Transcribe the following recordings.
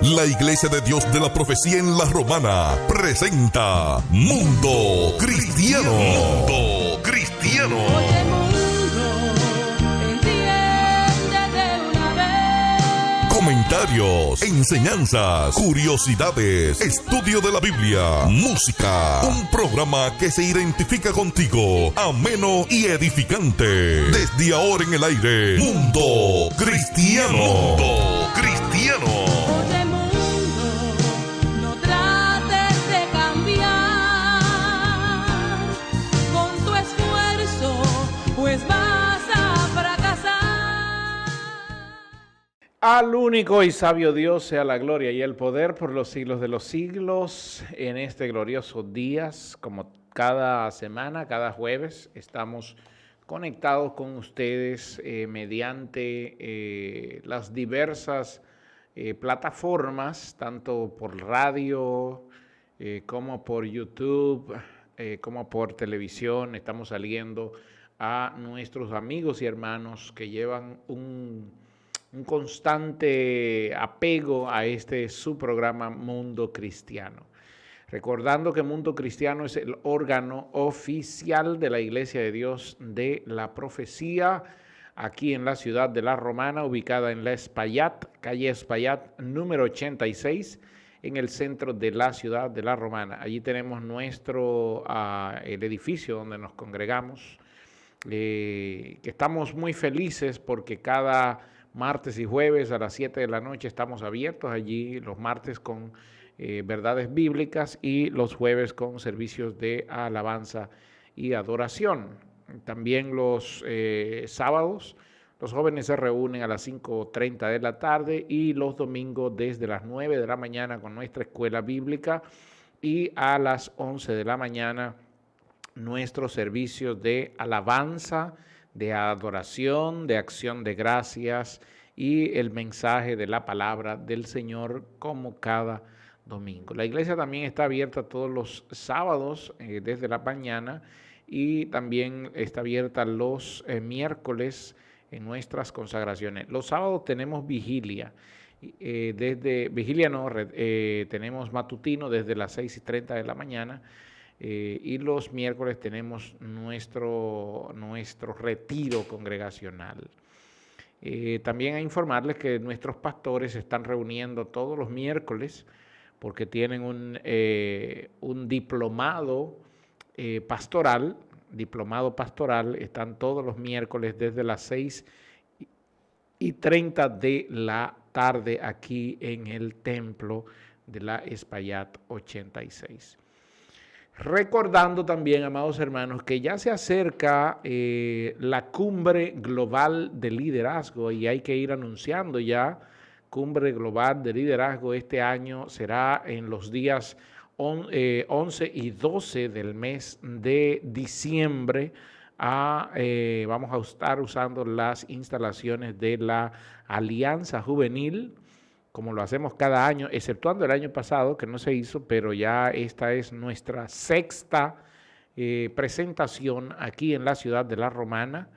La Iglesia de Dios de la Profecía en La Romana presenta Mundo Cristiano. Mundo Cristiano. Oye, mundo, entiende de una vez. Comentarios, enseñanzas, curiosidades, estudio de la Biblia, música. Un programa que se identifica contigo, ameno y edificante. Desde ahora en el aire, Mundo Cristiano. Mundo Cristiano. Oye, mundo, no trates de cambiar con tu esfuerzo, pues vas a fracasar. Al único y sabio Dios sea la gloria y el poder por los siglos de los siglos. En este glorioso día, como cada semana, cada jueves, estamos conectados con ustedes mediante las diversas plataformas, tanto por radio como por YouTube, como por televisión. Estamos saliendo a nuestros amigos y hermanos que llevan un constante apego a su programa Mundo Cristiano. Recordando que Mundo Cristiano es el órgano oficial de la Iglesia de Dios de la Profecía, aquí en la ciudad de La Romana, ubicada en La Espaillat, calle Espaillat, número 86, en el centro de la ciudad de La Romana. Allí tenemos el edificio donde nos congregamos, que estamos muy felices porque cada martes y jueves a las 7 de la noche estamos abiertos allí, los martes con verdades bíblicas y los jueves con servicios de alabanza y adoración. También los sábados los jóvenes se reúnen a las 5:30 de la tarde y los domingos desde las 9 de la mañana con nuestra escuela bíblica y a las 11 de la mañana nuestros servicios de alabanza, de adoración, de acción de gracias y el mensaje de la palabra del Señor como cada domingo. La iglesia también está abierta todos los sábados desde la mañana y también está abierta los miércoles en nuestras consagraciones. Los sábados tenemos vigilia. Tenemos matutino desde las 6:30 de la mañana. Y los miércoles tenemos nuestro retiro congregacional. También a informarles que nuestros pastores se están reuniendo todos los miércoles porque tienen un diplomado pastoral. Están todos los miércoles desde las 6:30 de la tarde aquí en el templo de la Espaillat 86. Recordando también, amados hermanos, que ya se acerca la cumbre global de liderazgo y hay que ir anunciando ya. Cumbre global de liderazgo este año será en los días 11 y 12 del mes de diciembre. Vamos a estar usando las instalaciones de la Alianza Juvenil, como lo hacemos cada año, exceptuando el año pasado que no se hizo, pero ya esta es nuestra sexta presentación aquí en la ciudad de La Romana,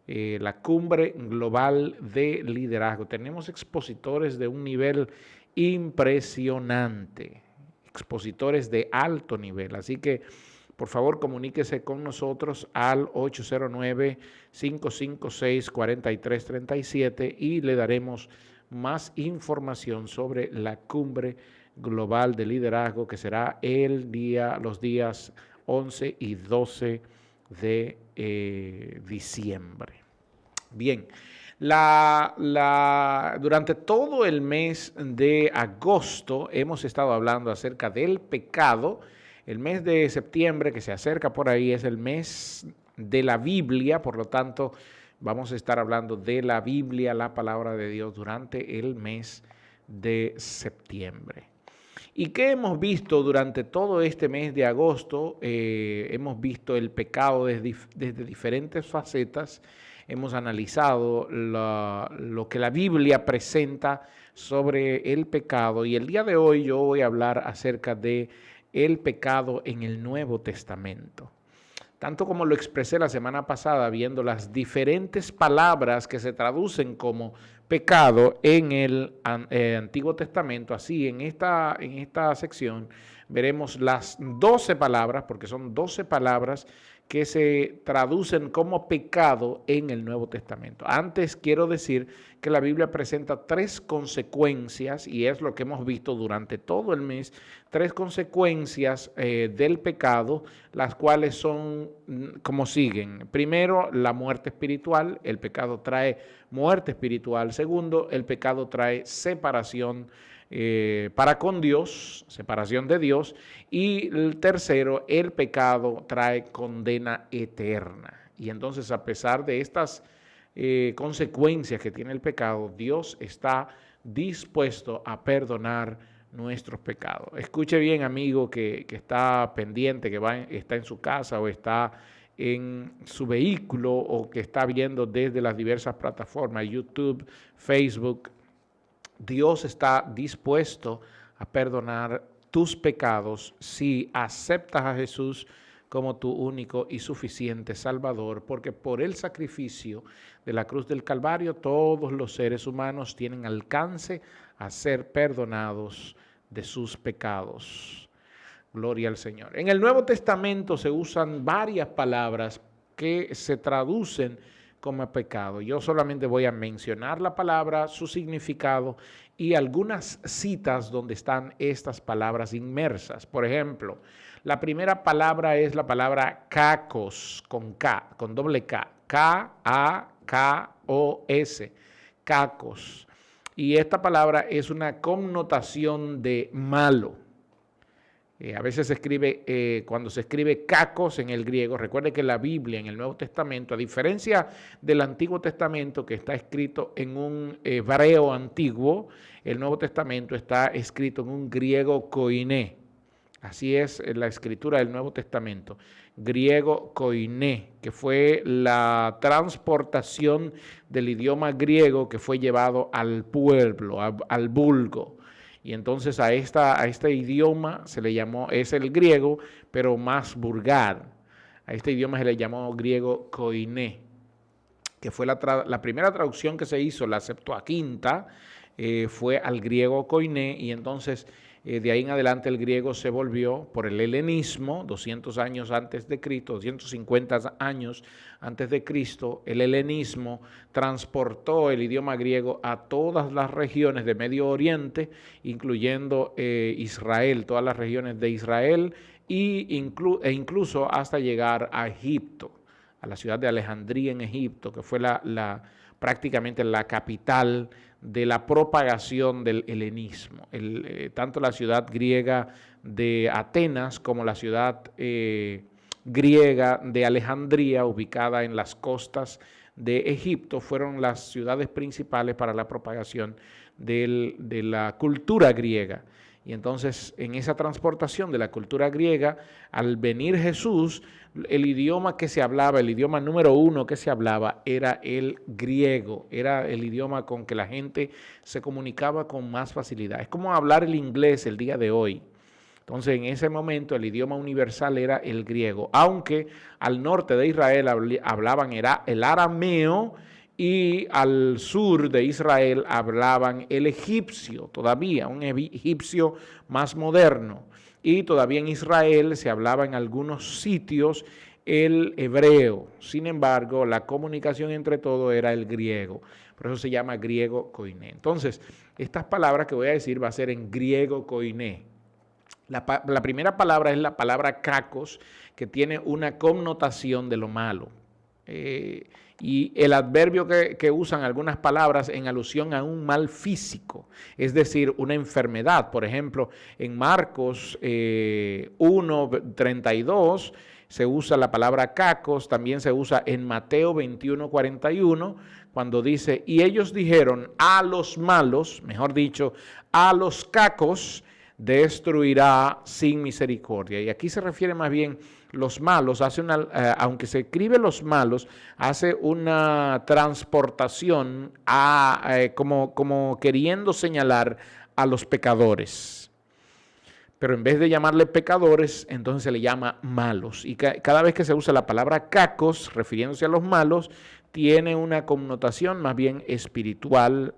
la Cumbre Global de Liderazgo. Tenemos expositores de un nivel impresionante, expositores de alto nivel, así que por favor comuníquese con nosotros al 809-556-4337 y le daremos más información sobre la Cumbre Global de Liderazgo que será los días 11 y 12 de diciembre. Bien, durante todo el mes de agosto hemos estado hablando acerca del pecado. El mes de septiembre que se acerca por ahí es el mes de la Biblia, por lo tanto vamos a estar hablando de la Biblia, la palabra de Dios, durante el mes de septiembre. ¿Y qué hemos visto durante todo este mes de agosto? Hemos visto el pecado desde diferentes facetas. Hemos analizado lo que la Biblia presenta sobre el pecado. Y el día de hoy yo voy a hablar acerca de el pecado en el Nuevo Testamento. tanto como lo expresé la semana pasada, viendo las diferentes palabras que se traducen como pecado en el Antiguo Testamento. Así, en esta sección veremos las 12 palabras, porque son 12 palabras que se traducen como pecado en el Nuevo Testamento. Antes quiero decir que la Biblia presenta 3 consecuencias, y es lo que hemos visto durante todo el mes, 3 consecuencias del pecado, las cuales son como siguen. Primero, la muerte espiritual. El pecado trae muerte espiritual. Segundo, el pecado trae separación para con Dios, separación de Dios. Y el tercero, el pecado trae condena eterna. Y entonces, a pesar de estas consecuencias que tiene el pecado, Dios está dispuesto a perdonar nuestros pecados. Escuche bien, amigo, que está pendiente, está en su casa o está en su vehículo o que está viendo desde las diversas plataformas, YouTube, Facebook. Dios está dispuesto a perdonar tus pecados si aceptas a Jesús como tu único y suficiente Salvador, porque por el sacrificio de la cruz del Calvario todos los seres humanos tienen alcance a ser perdonados de sus pecados. Gloria al Señor. En el Nuevo Testamento se usan varias palabras que se traducen como pecado. Yo solamente voy a mencionar la palabra, su significado y algunas citas donde están estas palabras inmersas. Por ejemplo, la primera palabra es la palabra kakos, con K, con doble K, K-A-K-O-S, kakos. Y esta palabra es una connotación de malo. A veces se escribe, cuando se escribe kakos en el griego, recuerde que la Biblia en el Nuevo Testamento, a diferencia del Antiguo Testamento que está escrito en un hebreo antiguo, el Nuevo Testamento está escrito en un griego koiné. Así es la escritura del Nuevo Testamento, griego koiné, que fue la transportación del idioma griego que fue llevado al pueblo, al vulgo. Y entonces a este idioma se le llamó, es el griego, pero más vulgar. A este idioma se le llamó griego koiné, que fue la primera traducción que se hizo, la Septuaginta, fue al griego koiné, y entonces de ahí en adelante el griego se volvió por el helenismo, 200 años antes de Cristo, 250 años antes de Cristo, el helenismo transportó el idioma griego a todas las regiones de Medio Oriente, incluyendo Israel, todas las regiones de Israel e incluso hasta llegar a Egipto, a la ciudad de Alejandría en Egipto, que fue prácticamente la capital de la propagación del helenismo. Tanto la ciudad griega de Atenas como la ciudad griega de Alejandría, ubicada en las costas de Egipto, fueron las ciudades principales para la propagación de la cultura griega. Y entonces, en esa transportación de la cultura griega, al venir Jesús, el idioma que se hablaba, el idioma número 1 que se hablaba, era el griego. Era el idioma con que la gente se comunicaba con más facilidad. Es como hablar el inglés el día de hoy. Entonces, en ese momento, el idioma universal era el griego. Aunque al norte de Israel hablaban el arameo, y al sur de Israel hablaban el egipcio, todavía un egipcio más moderno. Y todavía en Israel se hablaba en algunos sitios el hebreo. Sin embargo, la comunicación entre todos era el griego. Por eso se llama griego koiné. Entonces, estas palabras que voy a decir va a ser en griego koiné. La primera palabra es la palabra kakos, que tiene una connotación de lo malo. Y el adverbio que usan algunas palabras en alusión a un mal físico, es decir, una enfermedad. Por ejemplo, en Marcos 1:32 se usa la palabra kakos, también se usa en Mateo 21:41, cuando dice, y ellos dijeron a los malos, mejor dicho, a los kakos, destruirá sin misericordia. Y aquí se refiere más bien los malos, aunque se escribe los malos, hace una transportación como queriendo señalar a los pecadores. pero en vez de llamarle pecadores, entonces se le llama malos. Y cada vez que se usa la palabra cacos, refiriéndose a los malos, tiene una connotación más bien espiritual,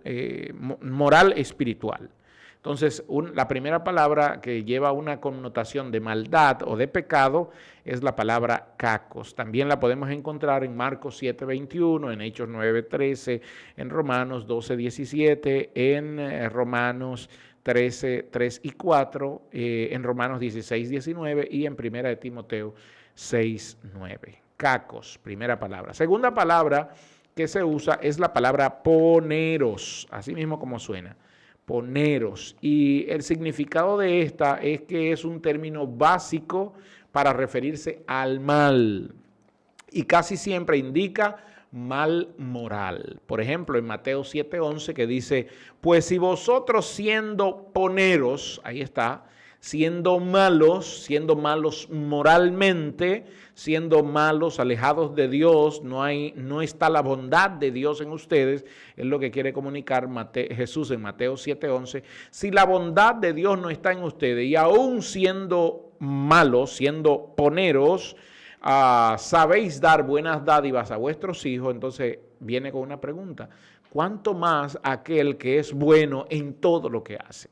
moral espiritual. Entonces, la primera palabra que lleva una connotación de maldad o de pecado es la palabra cacos. También la podemos encontrar en Marcos 7:21, en Hechos 9:13, en Romanos 12:17, en Romanos 13, 3 y 4, en Romanos 16:19 y en Primera de Timoteo 6:9. Cacos, primera palabra. Segunda palabra que se usa es la palabra poneros, así mismo como suena, poneros. Y el significado de esta es que es un término básico para referirse al mal y casi siempre indica mal moral. Por ejemplo, en Mateo 7:11 que dice, pues si vosotros siendo poneros, ahí está, siendo malos moralmente, siendo malos, alejados de Dios, no está la bondad de Dios en ustedes, es lo que quiere comunicar Jesús en Mateo 7:11. Si la bondad de Dios no está en ustedes y aún siendo malos, siendo poneros, sabéis dar buenas dádivas a vuestros hijos, entonces viene con una pregunta: ¿cuánto más aquel que es bueno en todo lo que hace?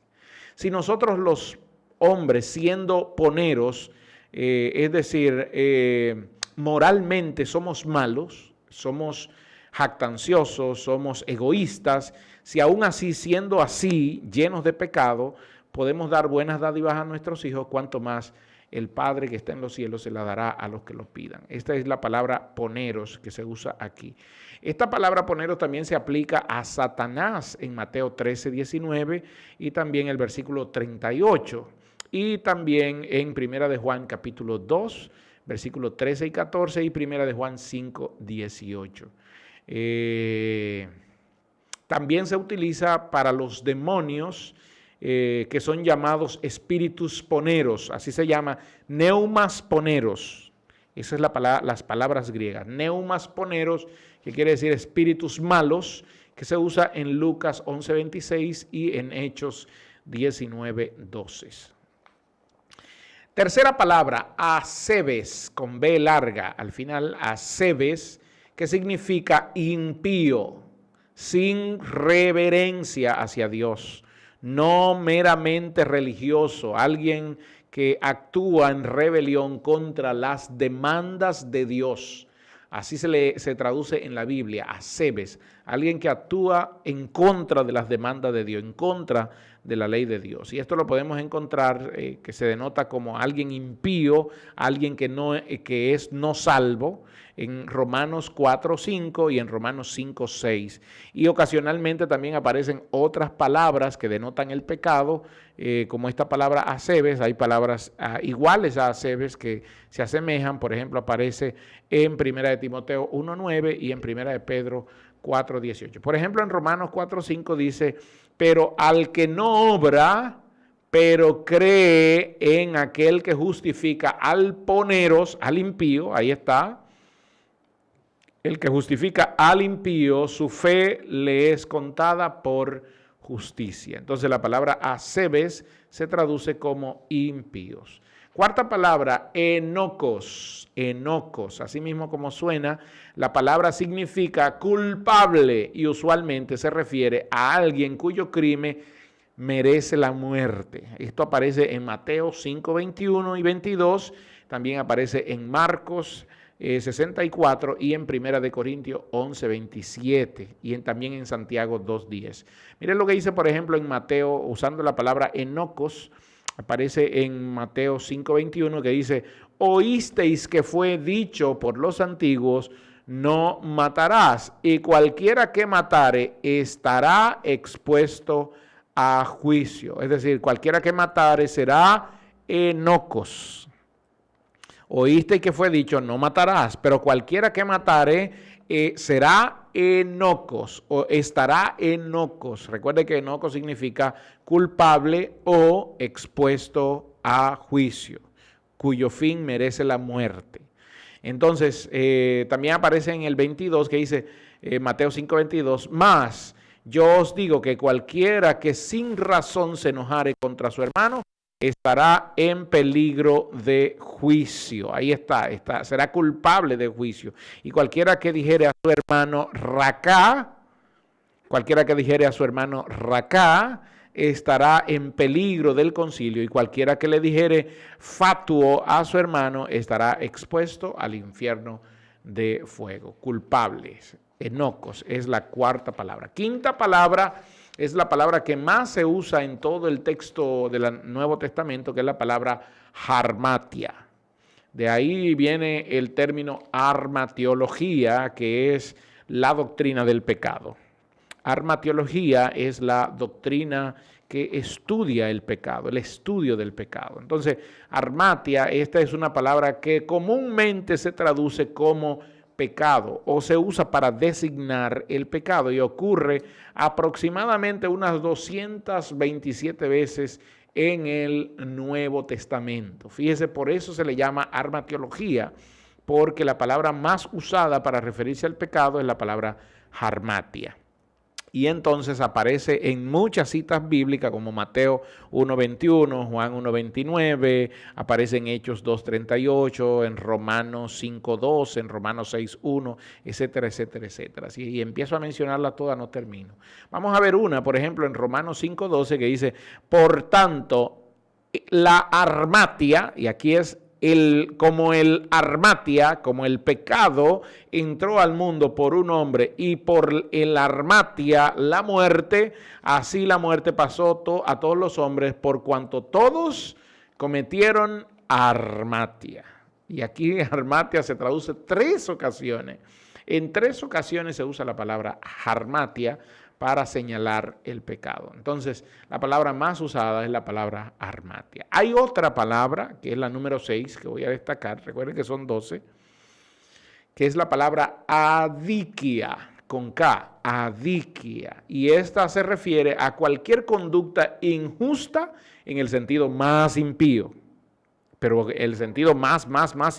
Si nosotros los hombres siendo poneros, es decir, moralmente somos malos, somos jactanciosos, somos egoístas, si aún así, siendo así, llenos de pecado, podemos dar buenas dádivas a nuestros hijos, cuánto más el Padre que está en los cielos se la dará a los que lo pidan. Esta es la palabra poneros que se usa aquí. Esta palabra poneros también se aplica a Satanás en Mateo 13:19 y también el versículo 38. Y también en Primera de Juan capítulo 2, versículos 13 y 14 y Primera de Juan 5:18. También se utiliza para los demonios que son llamados espíritus poneros, así se llama, neumas poneros. Esas son las palabras griegas, neumas poneros, que quiere decir espíritus malos, que se usa en Lucas 11:26 y en Hechos 19:12. Tercera palabra, acebes, con B larga al final, acebes, que significa impío, sin reverencia hacia Dios, no meramente religioso, alguien que actúa en rebelión contra las demandas de Dios. Así se traduce en la Biblia, acebes, alguien que actúa en contra de las demandas de Dios, en contra de la ley de Dios. Y esto lo podemos encontrar que se denota como alguien impío, alguien que es no salvo, en Romanos 4:5 y en Romanos 5:6. Y ocasionalmente también aparecen otras palabras que denotan el pecado, como esta palabra acebes. Hay palabras iguales a acebes que se asemejan. Por ejemplo, aparece en Primera de Timoteo 1:9 y en Primera de Pedro 4:18. Por ejemplo, en Romanos 4:5 dice, pero al que no obra, pero cree en aquel que justifica al poneros, al impío, ahí está, el que justifica al impío, su fe le es contada por justicia. Entonces la palabra acebes se traduce como impíos. Cuarta palabra, enocos, enocos. Así mismo como suena, la palabra significa culpable y usualmente se refiere a alguien cuyo crimen merece la muerte. Esto aparece en Mateo 5:21 y 22, también aparece en Marcos 64 y en Primera de Corintios 11:27 y también en Santiago 2:10. Miren lo que dice, por ejemplo, en Mateo, usando la palabra enocos, aparece en Mateo 5:21 que dice, oísteis que fue dicho por los antiguos, no matarás, y cualquiera que matare estará expuesto a juicio. Es decir, cualquiera que matare será enocos. Oíste que fue dicho, no matarás, pero cualquiera que matare será enocos o estará enocos. Recuerde que enocos significa culpable o expuesto a juicio, cuyo fin merece la muerte. Entonces, también aparece en el 22 que dice, Mateo 5:22, mas yo os digo que cualquiera que sin razón se enojare contra su hermano, estará en peligro de juicio. Ahí está, será culpable de juicio. Y cualquiera que dijere a su hermano Racá, estará en peligro del concilio, y cualquiera que le dijere fatuo a su hermano estará expuesto al infierno de fuego. Culpables, enocos, es la cuarta palabra. Quinta palabra es la palabra que más se usa en todo el texto del Nuevo Testamento, que es la palabra harmatia. De ahí viene el término armatiología, que es la doctrina del pecado. Armatiología es la doctrina que estudia el pecado, el estudio del pecado. Entonces, armatia, esta es una palabra que comúnmente se traduce como pecado o se usa para designar el pecado y ocurre aproximadamente unas 227 veces en el Nuevo Testamento. Fíjese, por eso se le llama armatiología, porque la palabra más usada para referirse al pecado es la palabra harmatia. Y entonces aparece en muchas citas bíblicas como Mateo 1.21, Juan 1.29, aparece en Hechos 2.38, en Romanos 5.2, en Romanos 6.1, etcétera, etcétera, etcétera. Y empiezo a mencionarlas todas, no termino. Vamos a ver una, por ejemplo, en Romanos 5.12 que dice, por tanto, la armatia, y aquí es como el armatia, como el pecado, entró al mundo por un hombre y por el armatia la muerte, así la muerte pasó a todos los hombres por cuanto todos cometieron armatia. Y aquí armatia se traduce 3 ocasiones. En 3 ocasiones se usa la palabra armatia para señalar el pecado. Entonces, la palabra más usada es la palabra armatia. Hay otra palabra, que es la número 6, que voy a destacar, recuerden que son 12, que es la palabra adikia, con K, adikia. Y esta se refiere a cualquier conducta injusta en el sentido más impío. Pero el sentido más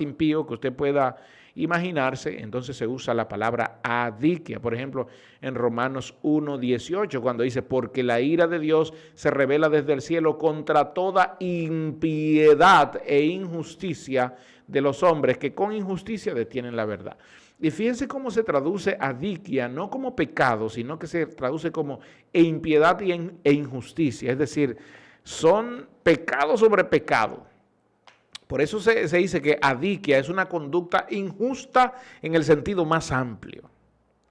impío que usted pueda imaginarse, entonces se usa la palabra adikia. Por ejemplo, en Romanos 1.18, cuando dice, porque la ira de Dios se revela desde el cielo contra toda impiedad e injusticia de los hombres que con injusticia detienen la verdad. Y fíjense cómo se traduce adikia, no como pecado, sino que se traduce como impiedad e injusticia. Es decir, son pecado sobre pecado. Por eso se dice que adikia es una conducta injusta en el sentido más amplio.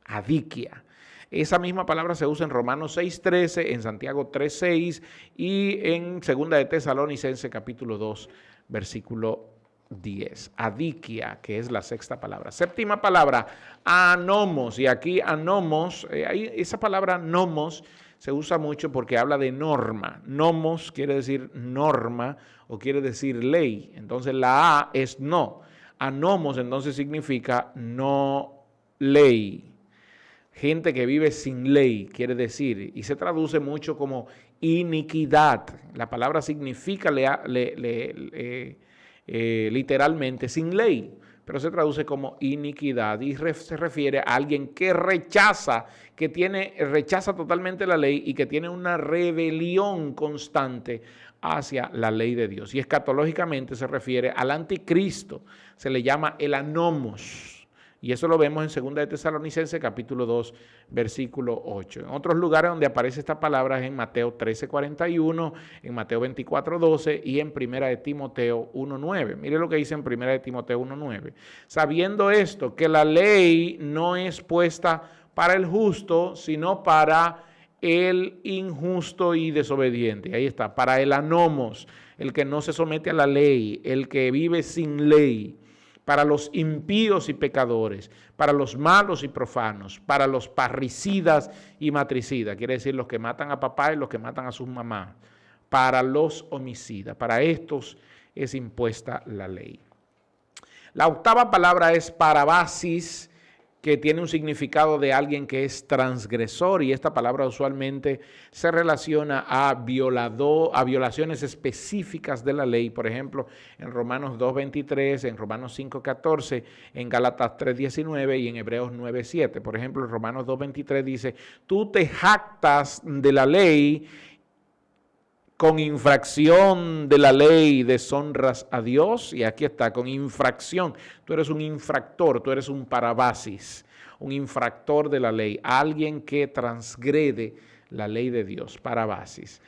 Adikia. Esa misma palabra se usa en Romanos 6.13, en Santiago 3.6 y en 2 de Tesalonicenses capítulo 2, versículo 10. Adikia, que es la 6ª palabra. 7ª palabra, anomos. Y aquí anomos, esa palabra nomos se usa mucho porque habla de norma. Nomos quiere decir norma o quiere decir ley. Entonces la A es no. Anomos entonces significa no ley. Gente que vive sin ley, quiere decir, y se traduce mucho como iniquidad. La palabra significa literalmente sin ley, pero se traduce como iniquidad y se refiere a alguien que rechaza totalmente la ley y que tiene una rebelión constante hacia la ley de Dios. Y escatológicamente se refiere al anticristo, se le llama el anomos. Y eso lo vemos en 2 de Tesalonicenses capítulo 2, versículo 8. En otros lugares donde aparece esta palabra es en Mateo 13:41, en Mateo 24:12 y en 1 de Timoteo 1:9. Mire lo que dice en 1 de Timoteo 1:9. Sabiendo esto, que la ley no es puesta para el justo, sino para el injusto y desobediente. Ahí está, para el anomos, el que no se somete a la ley, el que vive sin ley. Para los impíos y pecadores, para los malos y profanos, para los parricidas y matricidas, quiere decir los que matan a papá y los que matan a sus mamás, para los homicidas, para estos es impuesta la ley. La 8ª palabra es parabasis, que tiene un significado de alguien que es transgresor, y esta palabra usualmente se relaciona a violaciones específicas de la ley, por ejemplo, en Romanos 2.23, en Romanos 5.14, en Gálatas 3.19 y en Hebreos 9.7. Por ejemplo, en Romanos 2.23 dice, tú te jactas de la ley con infracción de la ley deshonras a Dios. Y aquí está, con infracción. Tú eres un infractor, tú eres un parabasis, un infractor de la ley, alguien que transgrede la ley de Dios, parabasis.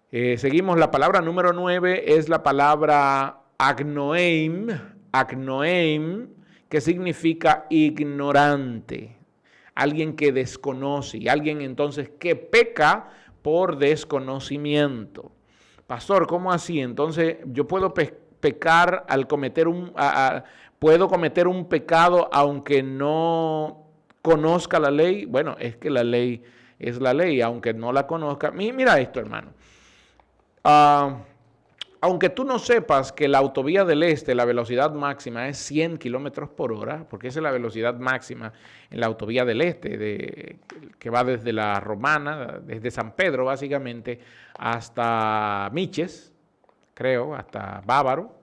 Seguimos, la palabra número 9 es la palabra agnoeim, que significa ignorante, alguien que desconoce, y alguien entonces que peca por desconocimiento. Pastor, ¿cómo así? Entonces, yo puedo pecar al cometer puedo cometer un pecado aunque no conozca la ley. Bueno, es que la ley es la ley, aunque no la conozca. Mira esto, hermano. Aunque tú no sepas que la autovía del este, la velocidad máxima es 100 kilómetros por hora, porque esa es la velocidad máxima en la autovía del este, que va desde la Romana, desde San Pedro básicamente, hasta Miches, creo, hasta Bávaro.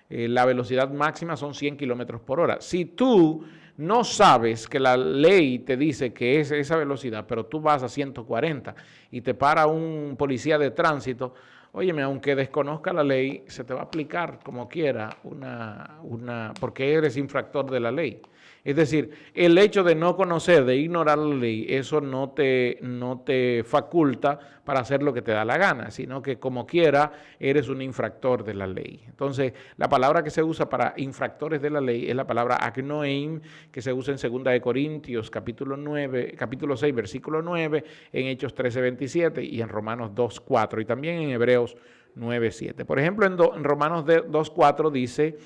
La velocidad máxima son 100 kilómetros por hora. Si tú no sabes que la ley te dice que es esa velocidad, pero tú vas a 140 y te para un policía de tránsito, óyeme, aunque desconozca la ley, se te va a aplicar como quiera porque eres infractor de la ley. Es decir, el hecho de no conocer, de ignorar la ley, eso no te faculta para hacer lo que te da la gana, sino que como quiera eres un infractor de la ley. Entonces, la palabra que se usa para infractores de la ley es la palabra agnoeim, que se usa en 2 Corintios capítulo 6, versículo 9, en Hechos 13:27 y en Romanos 2:4 y también en Hebreos 9:7. Por ejemplo, en Romanos 2:4 dice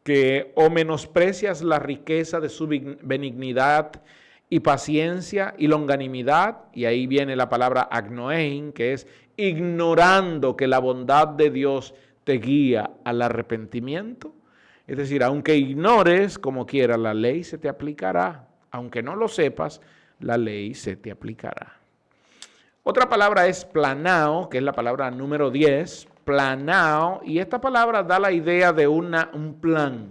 que o menosprecias la riqueza de su benignidad y paciencia y longanimidad, y ahí viene la palabra agnoein, que es ignorando que la bondad de Dios te guía al arrepentimiento. Es decir, aunque ignores, como quiera, la ley se te aplicará. Aunque no lo sepas, la ley se te aplicará. Otra palabra es planao, que es la palabra número 10, planao, y esta palabra da la idea de un plan,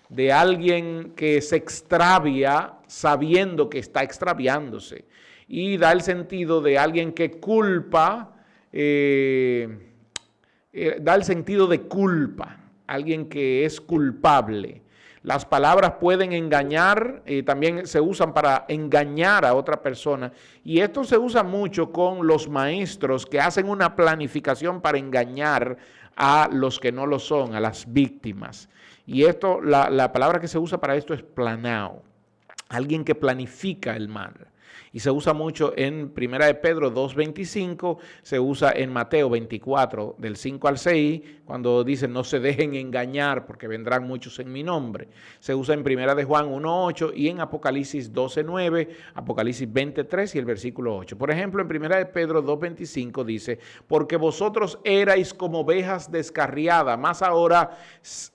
de alguien que se extravia sabiendo que está extraviándose, y da el sentido de alguien que culpa, da el sentido de culpa, alguien que es culpable. Las palabras pueden engañar, también se usan para engañar a otra persona, y esto se usa mucho con los maestros que hacen una planificación para engañar a los que no lo son, a las víctimas. Y esto, la palabra que se usa para esto es planao, alguien que planifica el mal. Y se usa mucho en 1 de Pedro 2:25, se usa en Mateo 24, del 5 al 6, cuando dice no se dejen engañar porque vendrán muchos en mi nombre. Se usa en 1 de Juan 1:8 y en Apocalipsis 12:9, Apocalipsis 20:3 y el versículo 8. Por ejemplo, en 1 de Pedro 2:25 dice, porque vosotros erais como ovejas descarriadas, mas ahora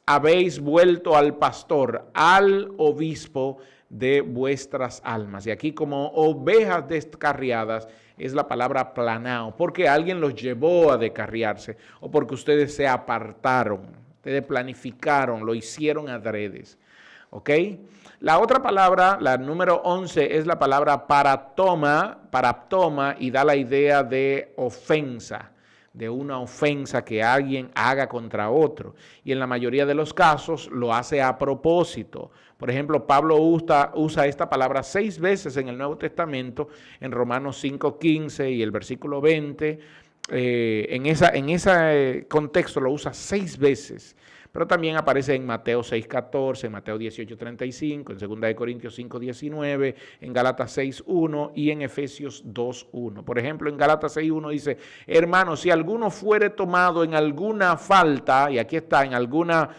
habéis vuelto al pastor, al obispo de vuestras almas. Y aquí como ovejas descarriadas es la palabra planao, porque alguien los llevó a descarriarse o porque ustedes se apartaron, ustedes planificaron, lo hicieron adredes. ¿Ok? La otra palabra, la número 11, es la palabra paraptoma y da la idea de ofensa, de una ofensa que alguien haga contra otro. Y en la mayoría de los casos lo hace a propósito. Por ejemplo, Pablo usa esta palabra 6 veces en el Nuevo Testamento, en Romanos 5:15 y el versículo 20. En ese contexto lo usa 6 veces. Pero también aparece en Mateo 6:14, en Mateo 18:35, en 2 de Corintios 5:19, en Gálatas 6:1 y en Efesios 2:1. Por ejemplo, en Gálatas 6:1 dice, hermanos, si alguno fuere tomado en alguna falta, y aquí está, en alguna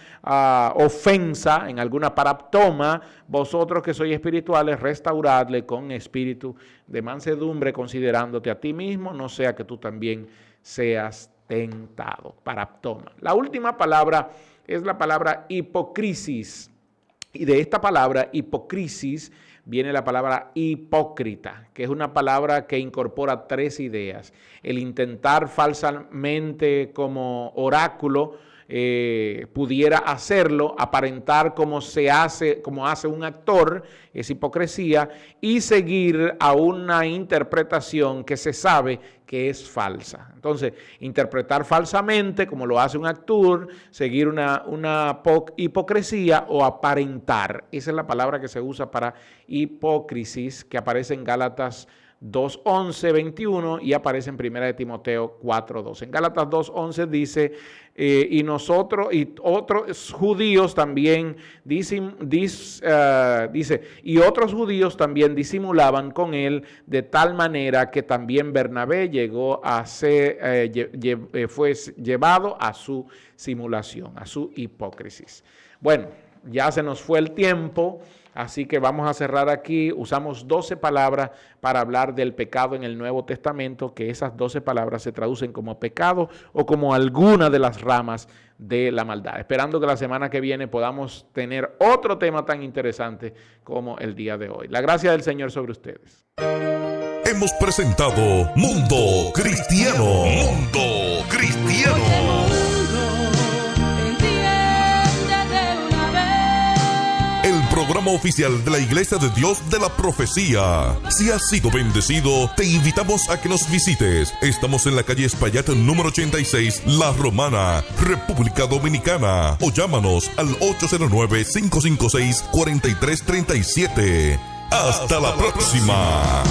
ofensa, en alguna paraptoma, vosotros que sois espirituales, restauradle con espíritu de mansedumbre, considerándote a ti mismo, no sea que tú también seas tentado. Paraptoma. La última palabra es la palabra hipocrisis. Y de esta palabra hipocrisis viene la palabra hipócrita, que es una palabra que incorpora 3 ideas. El intentar falsamente como oráculo, pudiera hacerlo, aparentar como hace un actor, es hipocresía, y seguir a una interpretación que se sabe que es falsa. Entonces, interpretar falsamente, como lo hace un actor, seguir una hipocresía o aparentar. Esa es la palabra que se usa para hipócrisis, que aparece en Gálatas 2:11, 21 y aparece en 1 de Timoteo 4:2. En Gálatas 2:11 dice, y nosotros y otros judíos también, dice, y otros judíos también disimulaban con él de tal manera que también Bernabé llegó a ser, fue llevado a su simulación, a su hipócrisis. Bueno, ya se nos fue el tiempo. Así que vamos a cerrar aquí. Usamos 12 palabras para hablar del pecado en el Nuevo Testamento, que esas 12 palabras se traducen como pecado o como alguna de las ramas de la maldad. Esperando que la semana que viene podamos tener otro tema tan interesante como el día de hoy. La gracia del Señor sobre ustedes. Hemos presentado Mundo Cristiano. Mundo Cristiano. Programa oficial de la Iglesia de Dios de la Profecía. Si has sido bendecido, te invitamos a que nos visites. Estamos en la calle Espaillat número 86, La Romana, República Dominicana. O llámanos al 809-556-4337. Hasta la próxima.